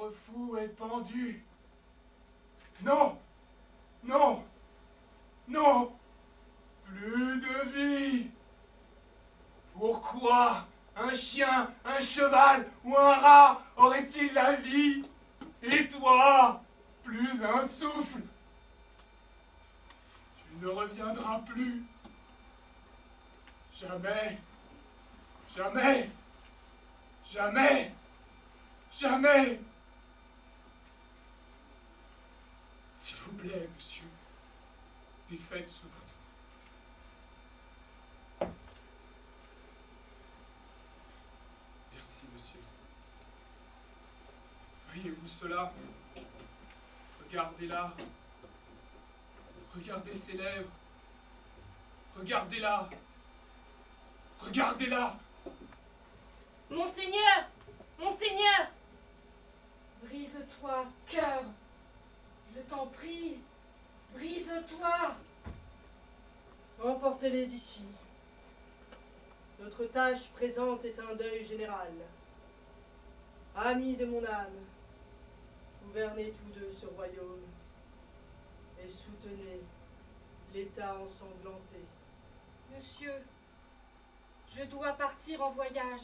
pauvre fou est pendu. Non, non, non, plus de vie. Pourquoi un chien, un cheval ou un rat aurait-il la vie? Et toi, plus un souffle. Tu ne reviendras plus. Jamais, jamais, jamais, jamais. S'il vous plaît, monsieur, défaites ce bouton. Merci, monsieur. Voyez-vous cela? Regardez-la. Regardez ses lèvres. Regardez-la. Regardez-la. Monseigneur! Monseigneur! Brise-toi, cœur! Je t'en prie, brise-toi! Emportez-les d'ici. Notre tâche présente est un deuil général. Amis de mon âme, gouvernez tous deux ce royaume et soutenez l'État ensanglanté. Monsieur, je dois partir en voyage.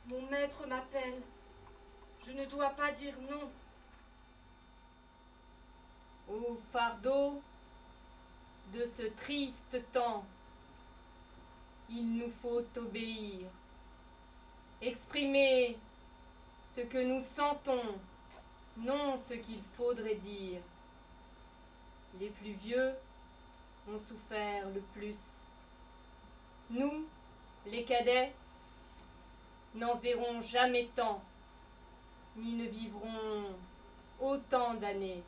Mon maître m'appelle. Je ne dois pas dire non. Au fardeau de ce triste temps, il nous faut obéir, exprimer ce que nous sentons, non ce qu'il faudrait dire. Les plus vieux ont souffert le plus. Nous, les cadets, n'en verrons jamais tant, ni ne vivrons autant d'années.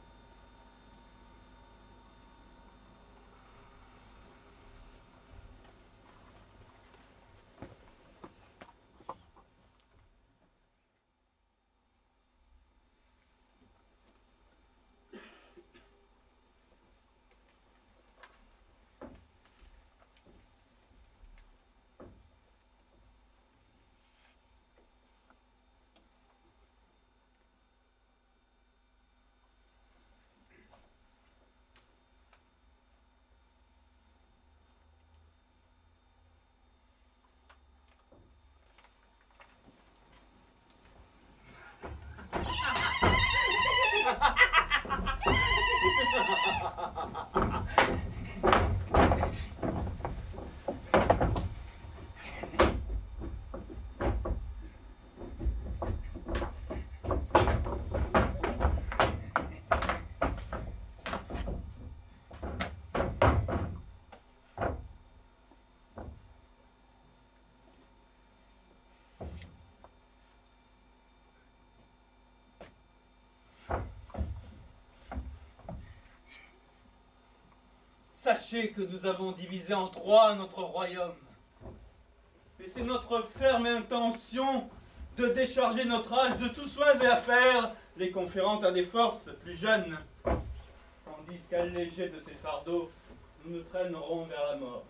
Sachez que nous avons divisé en trois notre royaume. Et c'est notre ferme intention de décharger notre âge de tous soins et affaires, les conférant à des forces plus jeunes, tandis qu'allégés de ces fardeaux, nous nous traînerons vers la mort.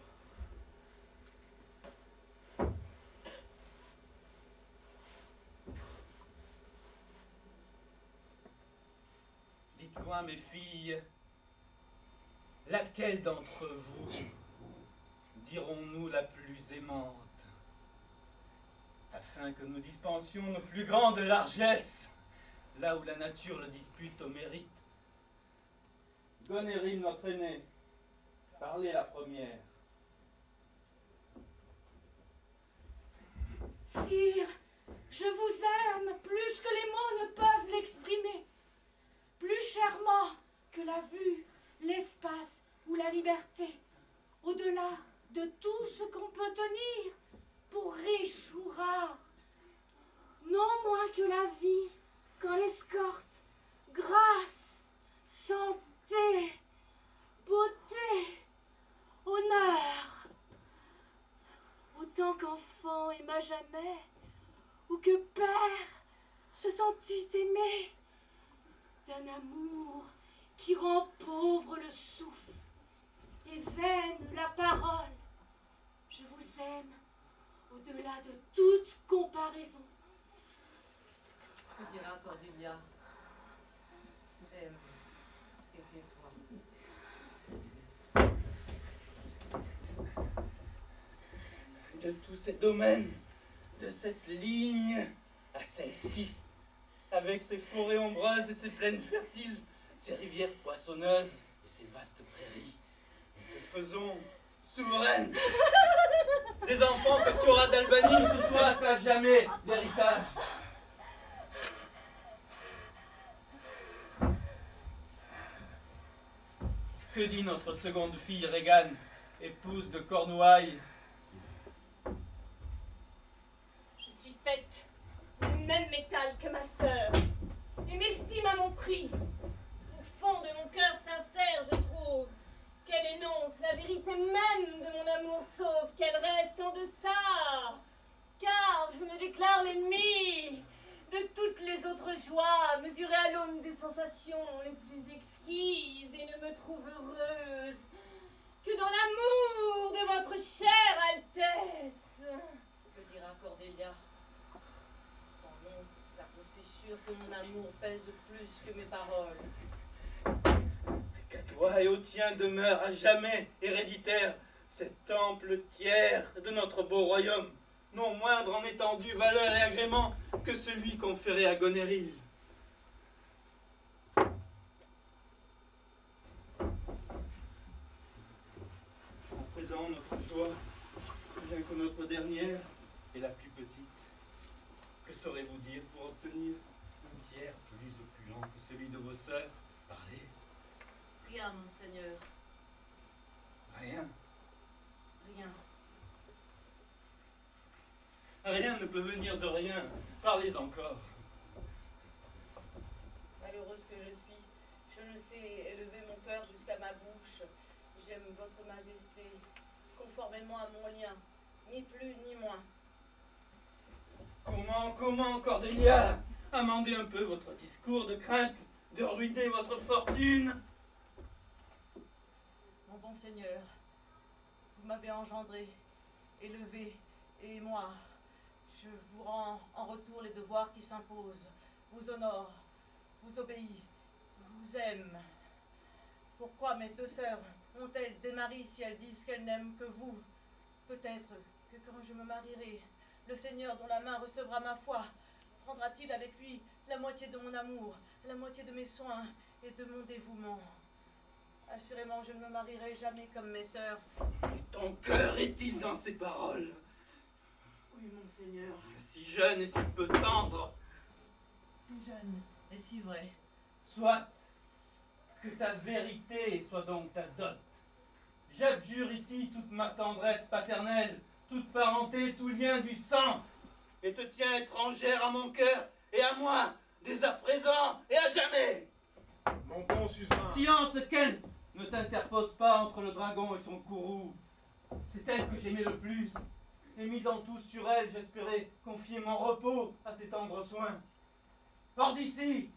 Dites-moi, mes filles, laquelle d'entre vous dirons-nous la plus aimante, afin que nous dispensions nos plus grandes largesses, là où la nature le dispute au mérite? Gonérim, notre aînée, parlez la première. Sire, je vous aime plus que les mots ne peuvent l'exprimer, plus chèrement que la vue, l'espace ou la liberté, au-delà de tout ce qu'on peut tenir, pour riche ou rare. Non moins que la vie, quand l'escorte, grâce, santé, beauté, honneur. Autant qu'enfant aima jamais, ou que père se sentit aimé, d'un amour qui rend pauvre le souffle et vaine la parole. Je vous aime au-delà de toute comparaison. Que dira Cordelia? Aime et tais-toi. De tous ces domaines, de cette ligne à celle-ci, avec ses forêts ombreuses et ses plaines fertiles, ses rivières poissonneuses et ses vastes prairies, nous te faisons souveraine. Des enfants que tu auras d'Albanie, ce soit à jamais l'héritage. Que dit notre seconde fille, Regan, épouse de Cornouailles? Je suis faite du même métal que ma sœur et m'estime à mon prix. Au fond de mon cœur sincère, je trouve qu'elle énonce la vérité même de mon amour, sauf qu'elle reste en deçà. Car je me déclare l'ennemi de toutes les autres joies, mesurées à l'aune des sensations les plus exquises, et ne me trouve heureuse que dans l'amour de votre chère Altesse. Que dira Cordelia? Oh non, car je suis sûre que mon amour pèse plus que mes paroles. Qu'à toi et au tien demeure à jamais héréditaire cet temple tiers de notre beau royaume, non moindre en étendue, valeur et agrément que celui conféré à Goneril. À présent, notre joie, bien que notre dernière est la plus petite. Que saurez-vous dire pour obtenir un tiers plus opulent que celui de vos sœurs? Parlez. Rien, monseigneur, Rien. rien. Rien ne peut venir de rien. Parlez encore. Malheureuse que je suis, je ne sais élever mon cœur jusqu'à ma bouche. J'aime votre majesté, conformément à mon lien, ni plus ni moins. Comment, Cordelia? Amendez un peu votre discours de crainte de ruiner votre fortune. Mon bon Seigneur, vous m'avez engendré, élevé, et moi, je vous rends en retour les devoirs qui s'imposent, vous honore, vous obéis, vous aime. Pourquoi mes deux sœurs ont-elles des maris si elles disent qu'elles n'aiment que vous? Peut-être que quand je me marierai, le Seigneur dont la main recevra ma foi prendra-t-il avec lui la moitié de mon amour, la moitié de mes soins et de mon dévouement. Assurément, je ne me marierai jamais comme mes sœurs. Et ton cœur est-il dans ces paroles? Oui, monseigneur. Si jeune et si peu tendre. Si jeune et si vrai. Soit que ta vérité soit donc ta dot. J'abjure ici toute ma tendresse paternelle, toute parenté, tout lien du sang, et te tiens étrangère à mon cœur et à moi, dès à présent et à jamais. Mon bon suzerain. Silence, Kent! Ne t'interpose pas entre le dragon et son courroux. C'est elle que j'aimais le plus. Et misant tout sur elle, j'espérais confier mon repos à ses tendres soins. Hors d'ici,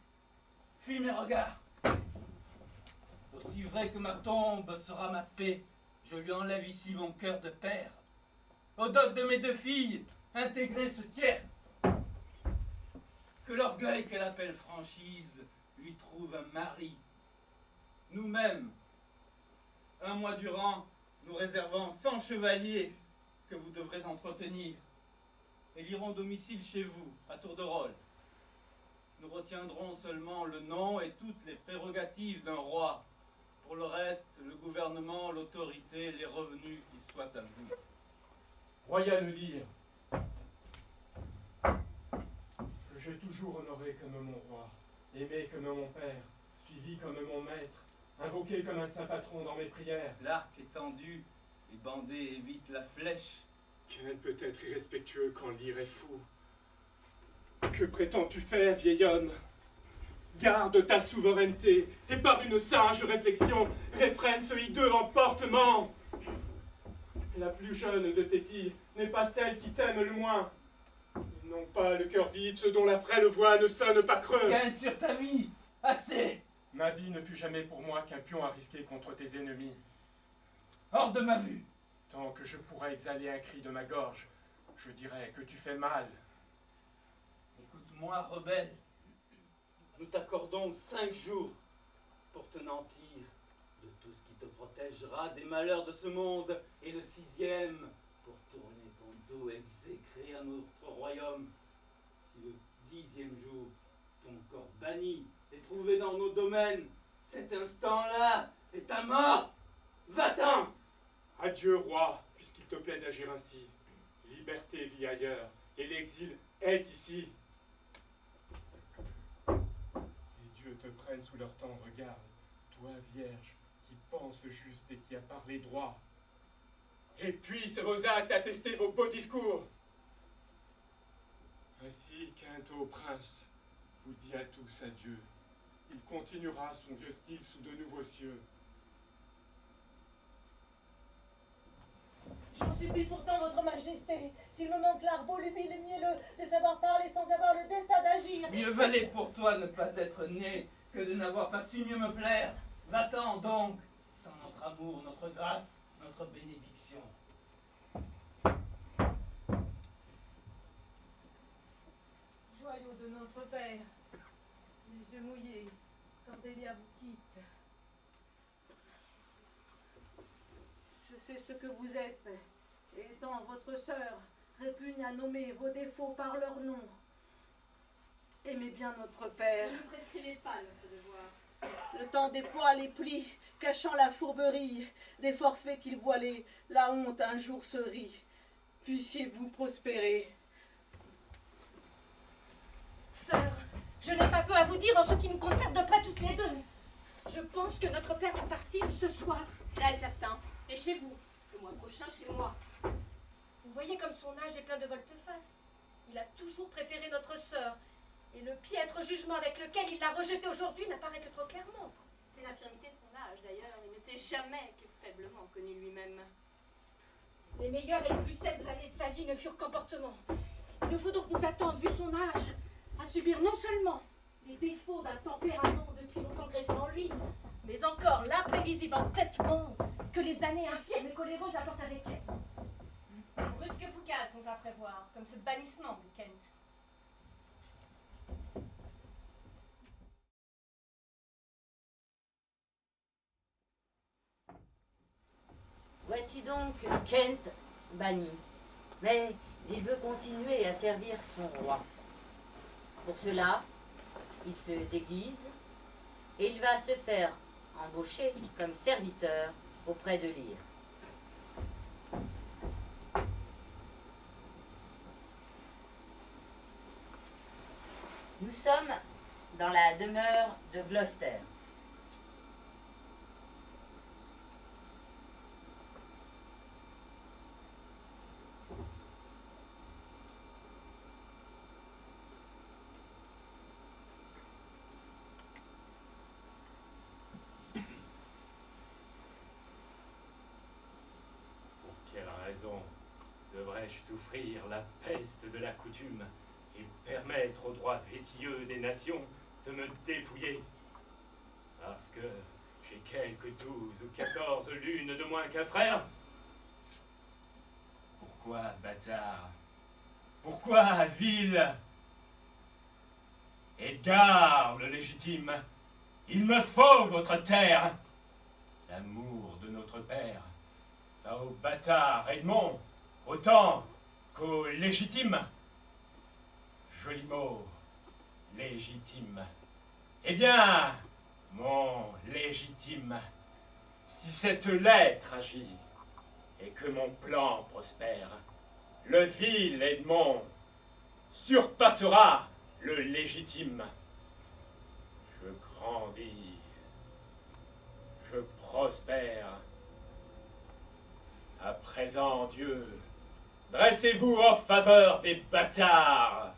fuis mes regards. Aussi vrai que ma tombe sera ma paix, je lui enlève ici mon cœur de père. Aux dots de mes deux filles, intégrer ce tiers. Que l'orgueil qu'elle appelle franchise lui trouve un mari. Nous-mêmes, un mois durant, nous réservons 100 chevaliers que vous devrez entretenir. Et iront domicile chez vous, à tour de rôle. Nous retiendrons seulement le nom et toutes les prérogatives d'un roi. Pour le reste, le gouvernement, l'autorité, les revenus qui soient à vous. Royal Lyre, que j'ai toujours honoré comme mon roi, aimé comme mon père, suivi comme mon maître, invoqué comme un saint patron dans mes prières. L'arc étendu et bandé évite la flèche. Quel peut être irrespectueux quand Lyre est fou? Que prétends-tu faire, vieil homme? Garde ta souveraineté et par une sage réflexion, réfrène ce hideux emportement. La plus jeune de tes filles n'est pas celle qui t'aime le moins. Ils n'ont pas le cœur vide, ceux dont la frêle voix ne sonne pas creux. Gagne sur ta vie! Assez! Ma vie ne fut jamais pour moi qu'un pion à risquer contre tes ennemis. Hors de ma vue! Tant que je pourrais exhaler un cri de ma gorge, je dirais que tu fais mal. Écoute-moi, rebelle. nous t'accordons 5 jours pour te nantir de tout ce qui te protégera des malheurs de ce monde, et le 6e pour tourner ton dos exécré à notre royaume. Si le 10e jour, ton corps banni est trouvé dans nos domaines, cet instant-là est ta mort. Va-t'en! Adieu, roi, puisqu'il te plaît d'agir ainsi. Liberté vit ailleurs, et l'exil est ici. Les dieux te prennent sous leur tendre garde, toi, vierge, qui pense juste et qui a parlé droit. Et puissent vos actes attester vos beaux discours. Ainsi qu'un tôt prince vous dit à tous adieu. Il continuera son vieux style sous de nouveaux cieux. J'en supplie pourtant, votre majesté, s'il me manque l'art volubile et mielleux de savoir parler sans avoir le destin d'agir. Mieux valait pour toi ne pas être né que de n'avoir pas su mieux me plaire. Va-t'en donc, sans notre amour, notre grâce, notre bénédiction. Joyau de notre père, les yeux mouillés, Cordélia vous quitte. Je sais ce que vous êtes, et étant votre sœur, répugne à nommer vos défauts par leur nom. Aimez bien notre père. Ne prescrivez pas notre devoir. Le temps déploie les plis, cachant la fourberie des forfaits qu'il voilait, la honte un jour se rit. Puissiez-vous prospérer. Sœur, je n'ai pas peu à vous dire en ce qui nous concerne de près toutes les deux. Je pense que notre père va partir ce soir. Cela est certain. Et chez vous, le mois prochain chez moi. Vous voyez comme son âge est plein de volte-face. Il a toujours préféré notre sœur. Et le piètre jugement avec lequel il l'a rejetée aujourd'hui n'apparaît que trop clairement. C'est l'infirmité de son âge d'ailleurs. Il ne s'est jamais que faiblement connu lui-même. Les meilleures et les plus saines années de sa vie ne furent qu'emportements. Il nous faut donc nous attendre, vu son âge, à subir non seulement les défauts d'un tempérament depuis longtemps greffé en lui, mais encore l'imprévisible entêtement que les années infirmes et coléreuses apportent avec elles. Brusques foucades sont à prévoir, comme ce bannissement de Kent. Voici donc Kent banni, mais il veut continuer à servir son roi. Pour cela, il se déguise et il va se faire embaucher comme serviteur auprès de Lyre. Nous sommes dans la demeure de Gloucester. Devrais-je souffrir la peste de la coutume et permettre aux droits vétilleux des nations de me dépouiller? Parce que j'ai quelques 12 ou 14 lunes de moins qu'un frère? Pourquoi, bâtard? Pourquoi, ville? Edgar, le légitime, il me faut votre terre. L'amour de notre père va au bâtard Edmond autant qu'au légitime. Joli mot, légitime. Eh bien, mon légitime, si cette lettre agit et que mon plan prospère, le vil Edmond surpassera le légitime. Je grandis, je prospère. À présent, Dieu, dressez-vous en faveur des bâtards.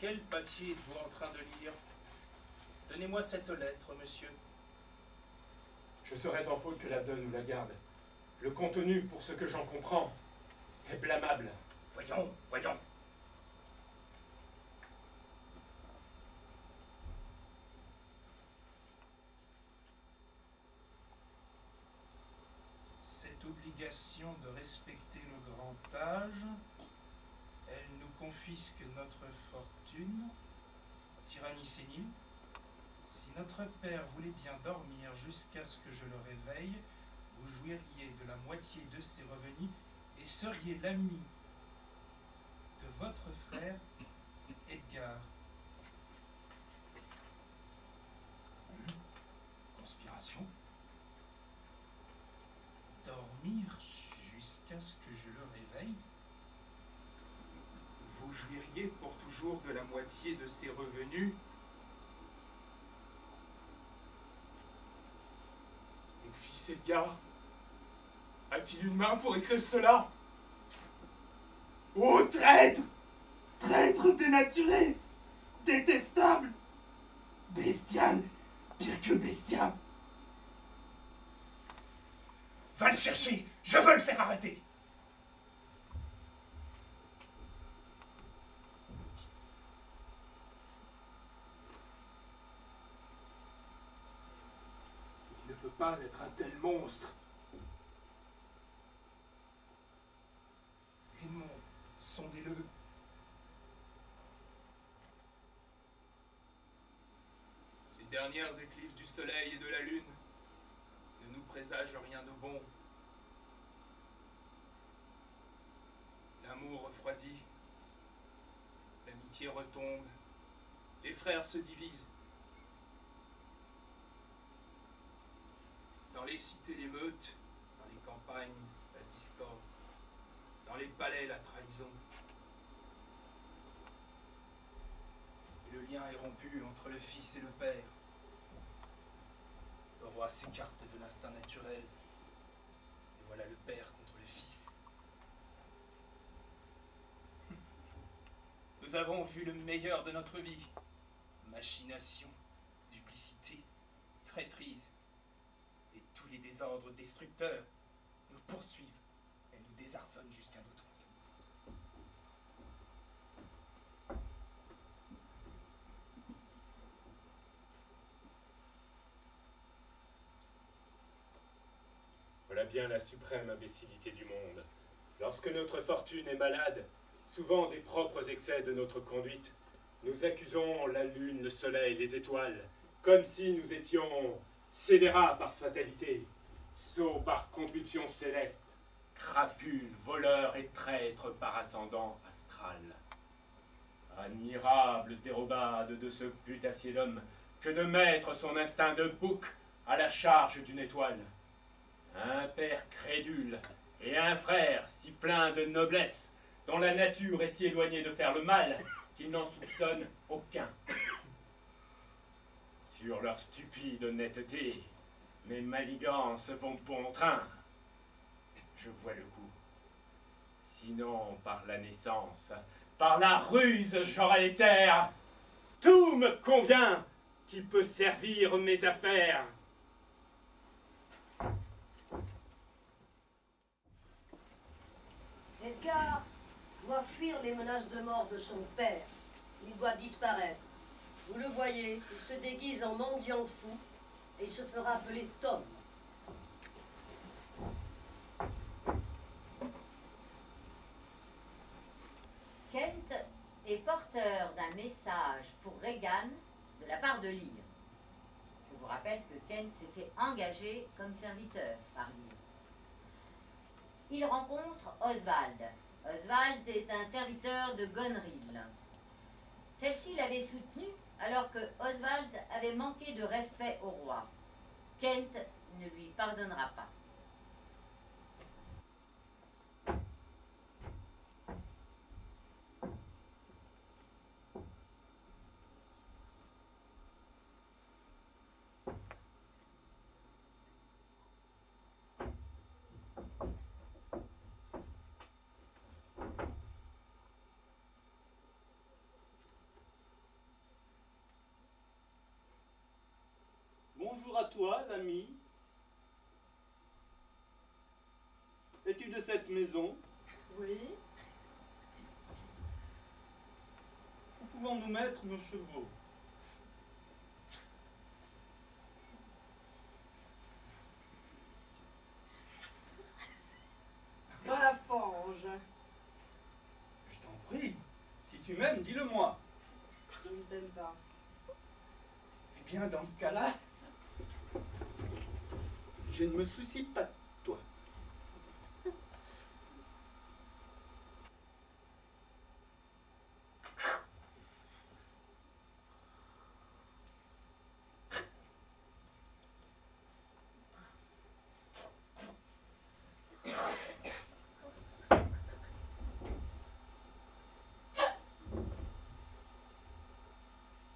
Quel papier êtes-vous en train de lire? Donnez-moi cette lettre, monsieur. Je serais en faute que la donne ou la garde. Le contenu, pour ce que j'en comprends, est blâmable. Voyons, voyons. Cette obligation de respecter le grand âge, elle nous confisque notre fortune, tyrannie sénile. Si notre père voulait bien dormir jusqu'à ce que je le réveille, vous jouiriez de la moitié de ses revenus et seriez l'ami de votre frère Edgar. Conspiration. Dormir jusqu'à ce que je le réveille. Vous jouiriez pour toujours de la moitié de ses revenus. Mon fils Edgar a-t-il une main pour écrire cela? Ô traître! Traître dénaturé! Détestable! Bestial! Pire que bestial! Va le chercher! Je veux le faire arrêter! Il ne peut pas être un tel monstre. Edmond, sondez-le. Ces dernières éclipses du soleil et de la lune ne nous présagent rien de bon. L'amour refroidit, l'amitié retombe, les frères se divisent. Dans les cités l'émeute, dans les campagnes la discorde, dans les palais la trahison. Et le lien est rompu entre le fils et le père. Le roi s'écarte de l'instinct naturel, et voilà le père contre le fils. Nous avons vu le meilleur de notre vie. Machination, duplicité, traîtrise. Et tous les désordres destructeurs nous poursuivent et nous désarçonnent jusqu'à notre vie. Voilà bien la suprême imbécilité du monde. Lorsque notre fortune est malade, souvent des propres excès de notre conduite, nous accusons la lune, le soleil, les étoiles, comme si nous étions scélérats par fatalité, sots par compulsion céleste, crapules, voleurs et traîtres par ascendant astral. Admirable dérobade de ce putassier d'homme que de mettre son instinct de bouc à la charge d'une étoile. Un père crédule et un frère si plein de noblesse, dont la nature est si éloignée de faire le mal qu'ils n'en soupçonnent aucun. Sur leur stupide honnêteté, mes manigances vont bon train. Je vois le coup. Sinon, par la naissance, par la ruse, j'aurai les terres. Tout me convient qui peut servir mes affaires. Edgar doit fuir les menaces de mort de son père. Il doit disparaître. Vous le voyez, il se déguise en mendiant fou et il se fera appeler Tom. Kent est porteur d'un message pour Regan de la part de Lear. Je vous rappelle que Kent s'est fait engager comme serviteur par Lear. Il rencontre Oswald. Oswald est un serviteur de Gonril. Celle-ci l'avait soutenu alors que Oswald avait manqué de respect au roi. Kent ne lui pardonnera pas. Bonjour à toi, l'ami. Es-tu de cette maison? Oui, allons-nous mettre nos chevaux? Dans la fange. Je t'en prie, si tu m'aimes, dis-le-moi. Je ne t'aime pas. Eh bien, dans ce cas-là, je ne me soucie pas de toi.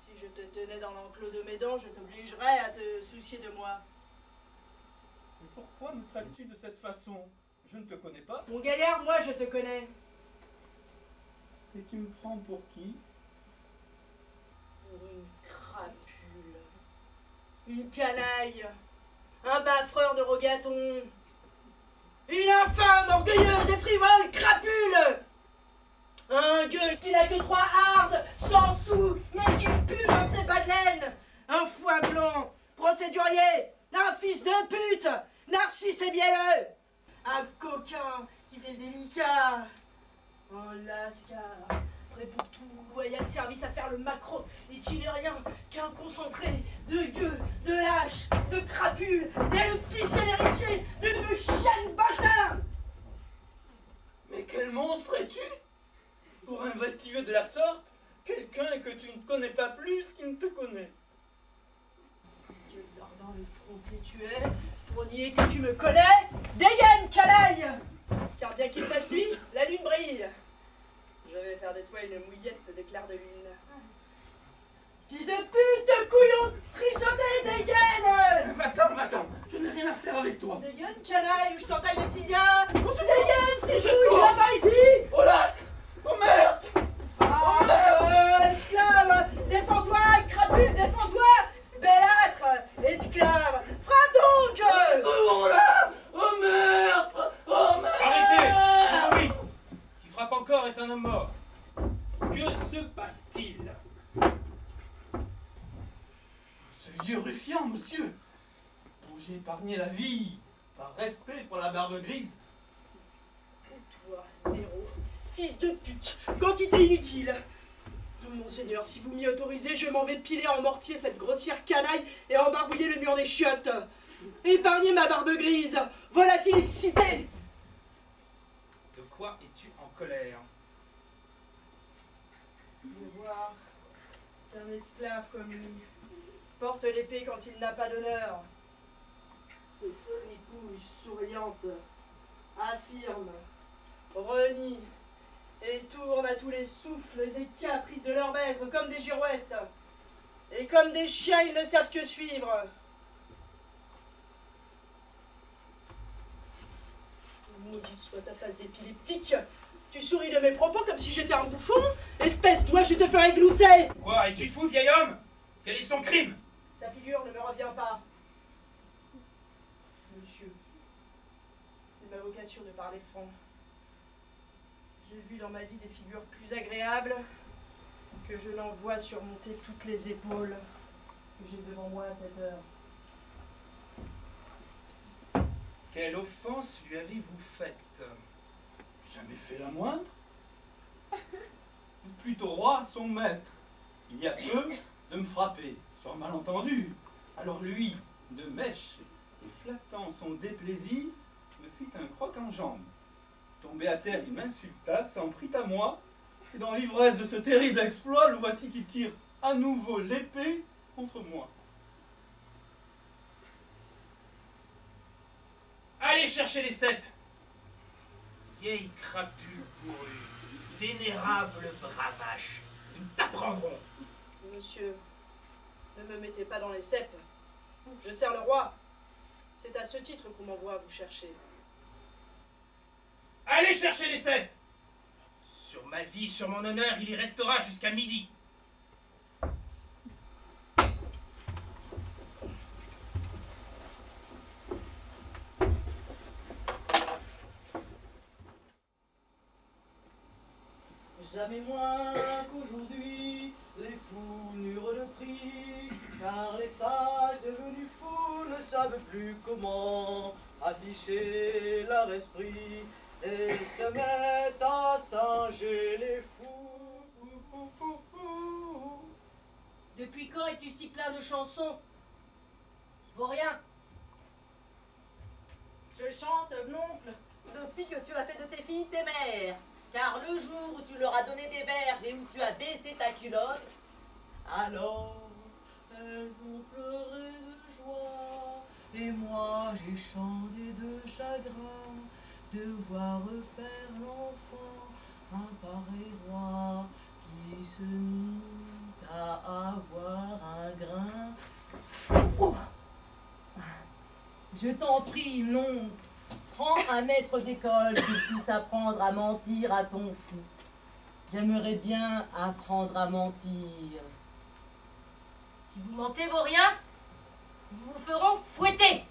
Si je te tenais dans l'enclos de mes dents, je t'obligerais à te soucier de moi. Mais pourquoi me traites-tu de cette façon? Je ne te connais pas. Mon gaillard, moi je te connais. Et tu me prends pour qui? Pour une crapule. Une canaille. Un baffreur de rogatons. Une infâme, orgueilleuse et frivole crapule. Un gueux qui n'a que 3 hardes, sans sous, mais qui pue dans ses bas de laine. Un foie blanc, procédurier, un fils de pute, narcisse et mielleux. Un coquin qui fait le délicat. Un lascar, prêt pour tout, loyal service à faire le macro, et qui n'est rien qu'un concentré de gueux, de lâches, de crapules, et le fils et l'héritier d'une chaîne bâtard. Mais quel monstre es-tu? Pour invectiver de la sorte quelqu'un que tu ne connais pas plus qu'il ne te connaît. Dieu dans le front que tu es, pour nier que tu me connais, dégaine, canaille! Car bien qu'il fasse nuit, la lune brille. Je vais faire de toi une mouillette d'éclairs de lune. Fils de pute, couillon, frissonné, dégaine! Va-t'en, je n'ai rien à faire avec toi. Dégaine, canaille, ou je t'entaille les tibias! Dégaine, frisouille, viens pas ici! Oh là! Oh merde! Ah, esclave! Défends-toi, crapule, défends-toi! Bellâtre! Esclave! Frappe donc! Oh là! Oh meurtre! Oh meurtre! Arrêtez! Oui! Qui frappe encore est un homme mort. Que se passe-t-il? Ce vieux ruffian, monsieur, dont j'ai épargné la vie par respect pour la barbe grise. Toi, zéro. Fils de pute, quantité inutile. Monseigneur, si vous m'y autorisez, je m'en vais piler en mortier cette grossière canaille et embarbouiller le mur des chiottes. Épargnez ma barbe grise, voilà-t-il excité? De quoi es-tu en colère? De voir qu'un esclave comme lui porte l'épée quand il n'a pas d'honneur. Ce fripouille souriante affirme, renie et tourne à tous les souffles et caprices de leur maître comme des girouettes. Et comme des chiens, ils ne savent que suivre. Maudite soit ta face d'épileptique. Tu souris de mes propos comme si j'étais un bouffon. Espèce d'oie, je te ferai glousser. Quoi, es-tu fou, vieil homme? Quel est son crime? Sa figure ne me revient pas. Monsieur, c'est ma vocation de parler franc. J'ai vu dans ma vie des figures plus agréables que je n'en vois surmonter toutes les épaules que j'ai devant moi à cette heure. Quelle offense lui avez-vous faite? Jamais fait la moindre. Ou plutôt roi, son maître. Il y a peu de me frapper, sur un malentendu. Alors lui, de mèche et flattant son déplaisir, me fit un croc en jambe. Tombé à terre, il m'insulta, s'en prit à moi, et dans l'ivresse de ce terrible exploit, le voici qui tire à nouveau l'épée contre moi. Allez chercher les cèpes! Vieille crapule bourrue, vénérable bravache, nous t'apprendrons! Monsieur, ne me mettez pas dans les cèpes. Je sers le roi. C'est à ce titre qu'on m'envoie vous chercher. Allez chercher les cèpes! Sur ma vie, sur mon honneur, il y restera jusqu'à midi. Jamais moins qu'aujourd'hui, Les fous n'eurent le prix, car les sages devenus fous ne savent plus comment afficher leur esprit et se mettent à singer les fous. Depuis quand es-tu si plein de chansons? Vaurien. Je chante, mon oncle, depuis que tu as fait de tes filles tes mères. Car le jour où tu leur as donné des verges et où tu as baissé ta culotte, alors elles ont pleuré de joie. Et moi j'ai chanté de chagrin de voir faire l'enfant un pareil roi qui se mit à avoir un grain. Oh. Je t'en prie, non. Prends un maître d'école qui puisse apprendre à mentir à ton fou. J'aimerais bien apprendre à mentir. Si vous mentez, Vaurien, nous vous ferons fouetter.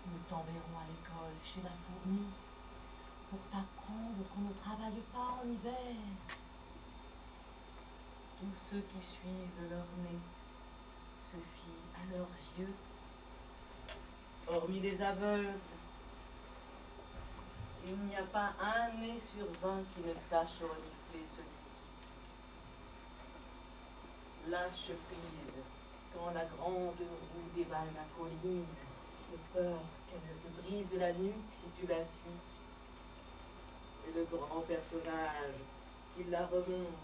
Nous t'enverrons à l'école chez la fourmi pour t'apprendre qu'on ne travaille pas en hiver. Tous ceux qui suivent leur nez se fient à leurs yeux, hormis les aveugles. Il n'y a pas un nez sur 20 qui ne sache renifler celui qui. Lâche prise quand la grande roue dévale la colline, de peur qu'elle ne te brise la nuque si tu la suis. Et le grand personnage qui la remonte,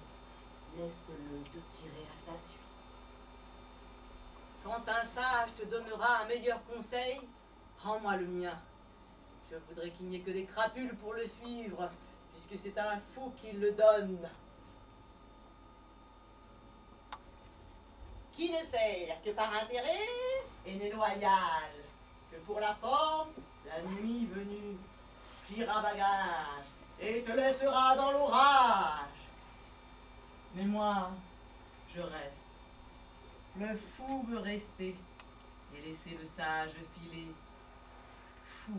laisse-le te tirer à sa suite. Quand un sage te donnera un meilleur conseil, rends-moi le mien. Je voudrais qu'il n'y ait que des crapules pour le suivre, puisque c'est un fou qui le donne. Qui ne sert que par intérêt et n'est loyal que pour la forme, la nuit venue, pliera bagage et te laissera dans l'orage. Mais moi, je reste. Le fou veut rester et laisser le sage filer. Fou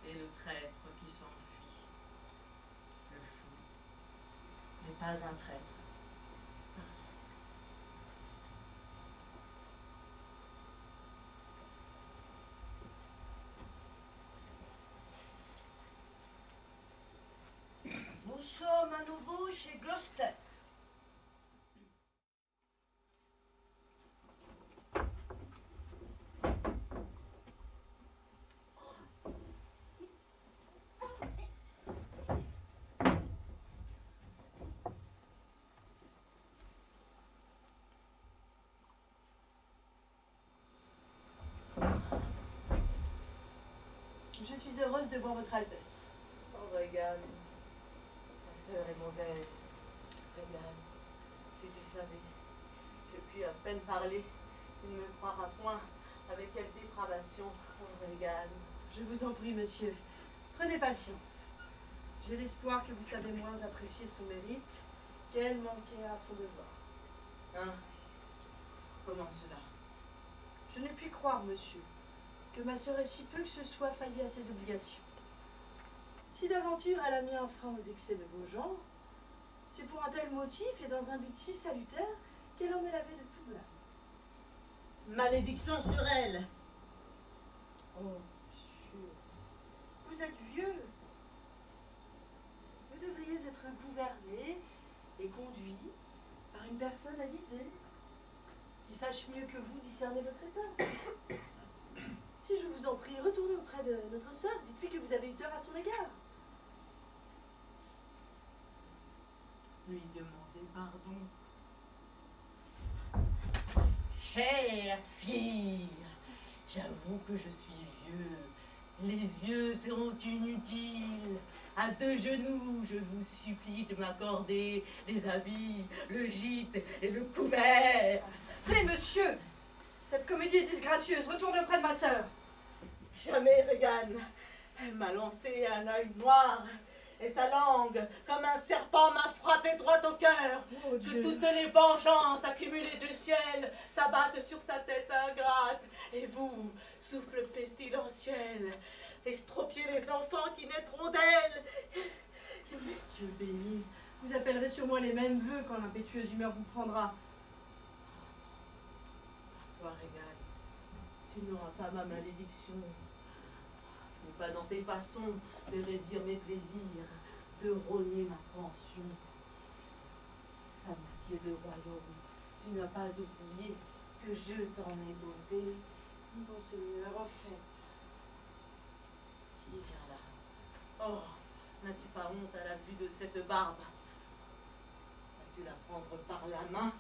est le traître qui s'enfuit. Le fou n'est pas un traître. Nous sommes à nouveau chez Gloucester. Je suis heureuse de voir votre Altesse. Oh, Regan, ta sœur est mauvaise. Regan, si tu savais, je puis à peine parler, tu ne me croiras point. Avec quelle dépravation, oh, Regan. Je vous en prie, monsieur. Prenez patience. J'ai l'espoir que vous savez moins apprécier son mérite qu'elle manquait à son devoir. Hein? Comment cela? Je ne puis croire, monsieur, que ma sœur ait si peu que ce soit failli à ses obligations. Si d'aventure elle a mis un frein aux excès de vos genres, c'est pour un tel motif et dans un but si salutaire qu'elle en est lavée de tout blâme. Malédiction sur elle! Oh, monsieur, vous êtes vieux. Vous devriez être gouverné et conduit par une personne avisée, qui sache mieux que vous discerner votre état. Si je vous en prie, retournez auprès de notre sœur, dites-lui que vous avez eu tort à son égard. Lui demander pardon. Chère fille, j'avoue que je suis vieux. Les vieux seront inutiles. À deux genoux, je vous supplie de m'accorder les habits, le gîte et le couvert. C'est monsieur! Cette comédie est disgracieuse. Retournez auprès de ma sœur. Jamais, Regan. Elle m'a lancé un œil noir et sa langue, comme un serpent, m'a frappé droit au cœur. Oh, Que Dieu. toutes les vengeances accumulées du ciel s'abattent sur sa tête ingrate. Et vous, souffle pestilentiel, estropiez les enfants qui naîtront d'elle. Dieu béni, vous appellerez sur moi les mêmes vœux quand l'impétueuse humeur vous prendra. Toi, Régane, tu n'auras pas ma malédiction. N'est pas dans tes façons de réduire mes plaisirs, de rogner ma pension. Ta moitié de royaume, tu n'as pas oublié que je t'en ai doté. Monseigneur, en fait. Qui vient là? Oh, n'as-tu pas honte à la vue de cette barbe? Vas-tu la prendre par la main?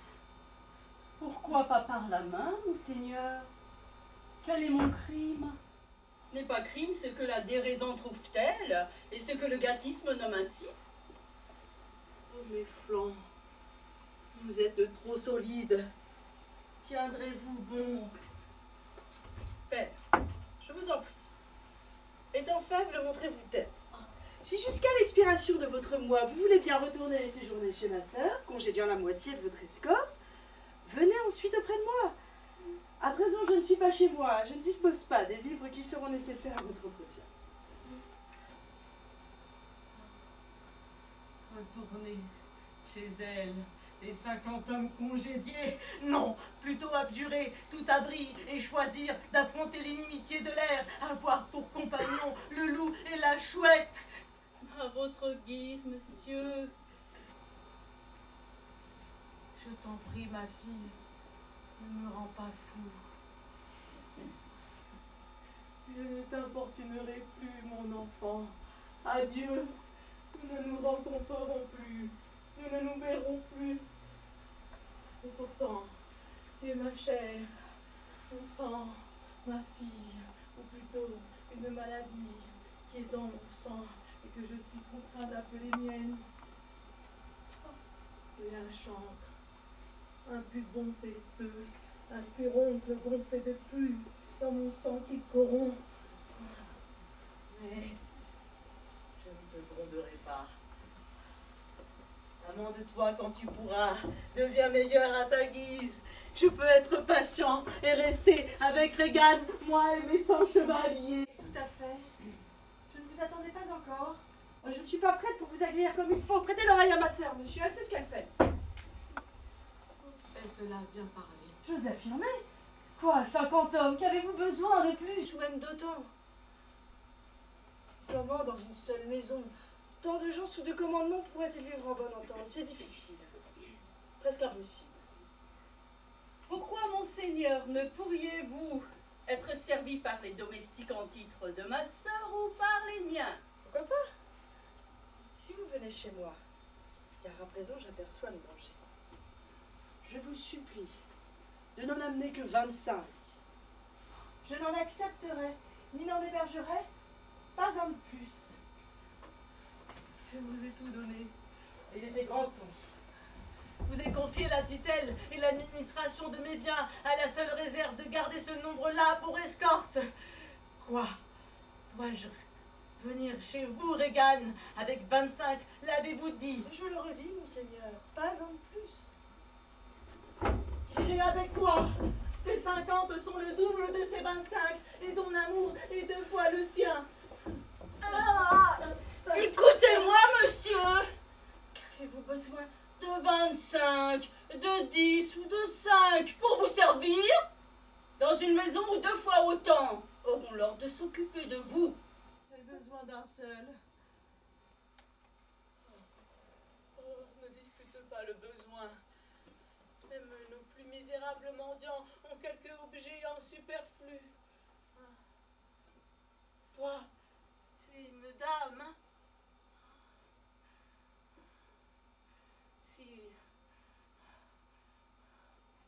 Pourquoi pas par la main, monseigneur? Quel est mon crime? N'est pas crime ce que la déraison trouve telle, et ce que le gâtisme nomme ainsi? Oh, mes flancs, vous êtes trop solides. Tiendrez-vous bon? Père, je vous en prie. Étant faible, montrez-vous tête. Si jusqu'à l'expiration de votre mois, vous voulez bien retourner séjourner chez ma sœur, congédiant la moitié de votre escorte, venez ensuite auprès de moi. À présent, je ne suis pas chez moi, je ne dispose pas des vivres qui seront nécessaires à votre entretien. Retourner chez elle, les 50 hommes congédiés, non, plutôt abjurer tout abri et choisir d'affronter l'inimitié de l'air, avoir pour compagnon le loup et la chouette. À votre guise, monsieur. Je t'en prie, ma fille, ne me rends pas fou. Je ne t'importunerai plus, mon enfant. Adieu, nous ne nous rencontrerons plus, nous ne nous verrons plus. Et pourtant, tu es ma chair, mon sang, ma fille, ou plutôt une maladie qui est dans mon sang et que je suis contraint d'appeler mienne. Tu es un chancre, un bubon testeux, un furoncle gonflé de pus dans mon sang qui corrompt. Mais je ne te gronderai pas. Amende-toi quand tu pourras, deviens meilleur à ta guise. Je peux être patient et rester avec Régane, moi et mes 100 chevaliers. Tout à fait. Je ne vous attendais pas encore. Moi, je ne suis pas prête pour vous accueillir comme il faut. Prêtez l'oreille à ma sœur, monsieur, elle sait ce qu'elle fait. Et cela bien parlé. J'ose affirmer. Quoi, 50 hommes? Qu'avez-vous besoin de plus ou même d'autant? Comment, dans une seule maison, tant de gens sous deux commandements pourraient-ils vivre en bonne entente? C'est difficile. Presque impossible. Pourquoi, monseigneur, ne pourriez-vous être servi par les domestiques en titre de ma sœur ou par les miens? Pourquoi pas? Si vous venez chez moi, car à présent j'aperçois le danger, je vous supplie de n'en amener que 25. Je n'en accepterai, ni n'en hébergerai pas un de plus. Je vous ai tout donné. Et il était grand temps. Vous ai confié la tutelle et l'administration de mes biens à la seule réserve de garder ce nombre-là pour escorte. Quoi? Dois-je venir chez vous, Régane, avec 25, l'avez-vous dit? Je le redis, monseigneur, pas un de plus. J'irai avec toi. Tes 50 sont le double de ces 25, et ton amour est 2 fois le sien. Écoutez-moi, monsieur. Qu'avez-vous besoin de 25, de 10 ou de 5 pour vous servir? Dans une maison où 2 fois autant auront l'ordre de s'occuper de vous. J'ai besoin d'un seul. Oh, ne discute pas le besoin. Même nos plus misérables mendiants ont quelques objets en superflu. Toi, tu es une dame. Si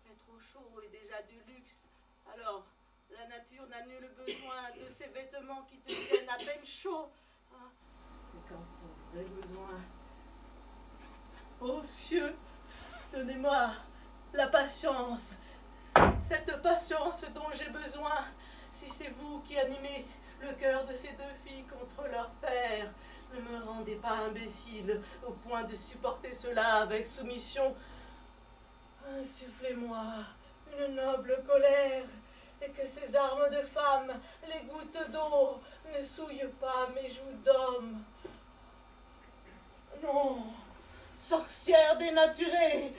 être au chaud est déjà du luxe, alors la nature n'a nul besoin de ces vêtements qui te tiennent à peine chaud. Et quand on aurait besoin, ô cieux, donnez-moi la patience, cette patience dont j'ai besoin, si c'est vous qui animez le cœur de ces 2 filles contre leur père. Ne me rendez pas imbécile au point de supporter cela avec soumission. Insufflez-moi une noble colère et que ces armes de femme, les gouttes d'eau, ne souillent pas mes joues d'homme. Non, sorcière dénaturée,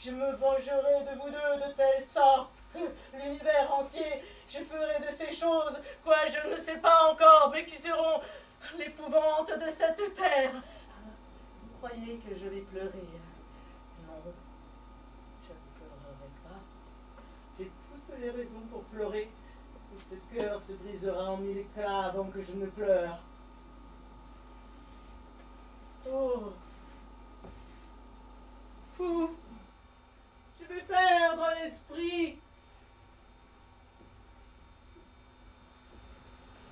je me vengerai de vous deux de telle sorte que l'univers entier, je ferai de ces choses, quoi je ne sais pas encore, mais qui seront l'épouvante de cette terre. Vous croyez que je vais pleurer? Non, je ne pleurerai pas. J'ai toutes les raisons pour pleurer, et ce cœur se brisera en mille éclats avant que je ne pleure. Oh, fou, je vais perdre l'esprit.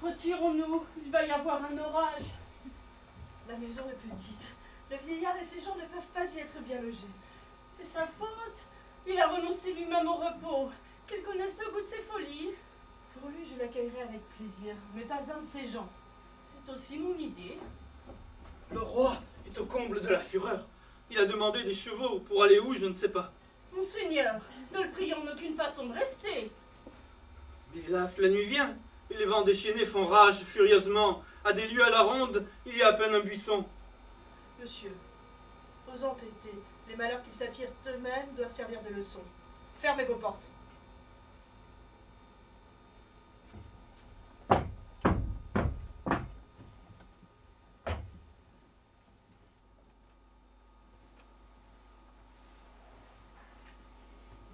Retirons-nous, il va y avoir un orage. La maison est petite. Le vieillard et ses gens ne peuvent pas y être bien logés. C'est sa faute. Il a renoncé lui-même au repos. Qu'il connaisse le goût de ses folies. Pour lui, je l'accueillerai avec plaisir, mais pas un de ses gens. C'est aussi mon idée. Le roi est au comble de la fureur. Il a demandé des chevaux pour aller où, je ne sais pas. Monseigneur, ne le prions d'aucune façon de rester. Mais hélas, la nuit vient, et les vents déchaînés font rage furieusement. À des lieues à la ronde, il y a à peine un buisson. Monsieur, aux entêtés, les malheurs qu'ils s'attirent eux-mêmes doivent servir de leçon. Fermez vos portes.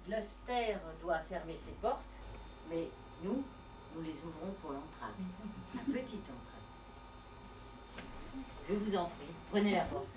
Gloucester doit fermer ses portes, mais nous les ouvrons pour l'entrave. La petite entrave. Je vous en prie, prenez la porte.